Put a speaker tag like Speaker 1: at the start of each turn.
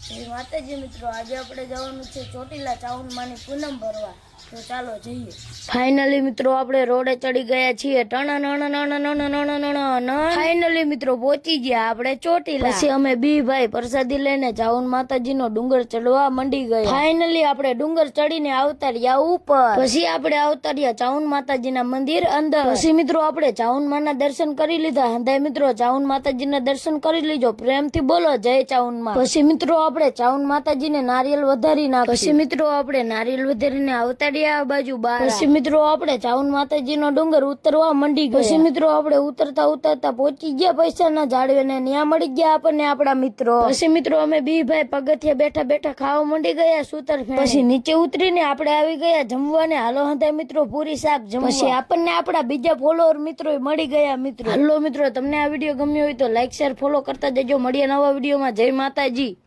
Speaker 1: જય માતાજી મિત્રો, આજે આપણે જવાનું છે ચોટીલા ચાઉનમાંની પૂનમ ભરવા. તો ચાલો જઈએ. ફાઇનલી મિત્રો આપણે રોડે ચડી ગયા છીએ. ફાઇનલી મિત્રો પહોંચી ગયા આપણે ચોટીલા. પછી અમે બી ભાઈ પ્રસાદી લઈને ચાઉન માતાજીનો ડુંગર ચડવા મંડી ગયા. ફાઇનલી આપણે ડુંગર ચડીને આવતા રહ્યા ઉપર. પછી આપણે આવતા રહ્યા ચાઉન માતાજીના મંદિર અંદર. પછી મિત્રો આપણે ચાઉન માના દર્શન કરી લીધા. હંધાય મિત્રો ચાઉન માતાજીના દર્શન કરી લીજો. પ્રેમથી બોલો જય ચાઉન માં. પછી મિત્રો આપણે ચાઉન માતાજીને નારિયેલ વધારી નાખ. પછી મિત્રો આપણે નારિયેલ વધારીને આવતા રહ્યા બાજુ બાર. પછી મિત્રો આપણે ચાઉન માતાજીનો ડુંગર ઉતરવા મંડી ગયા. પછી મિત્રો આપણે ઉતરતા પહોંચી ગયા પૈસાના ઝાડવે ને ત્યાં મળી ગયા આપણને આપણા મિત્રો. પછી મિત્રો અમે બી ભાઈ પગથિયા બેઠા ખાવા મંડી ગયા સૂતર. પછી નીચે ઉતરીને આપણે આવી ગયા જમવાને. હાલો હંધાય મિત્રો પૂરી શાક જમવા. પછી આપણને આપણા બીજા ફોલોઅર મિત્રો મળી ગયા મિત્રો. હાલો મિત્રો, તમને આ વિડીયો ગમ્યો હોય તો લાઈક શેર ફોલો કરતા જજો. મળીએ નવા વિડીયોમાં. જય માતાજી.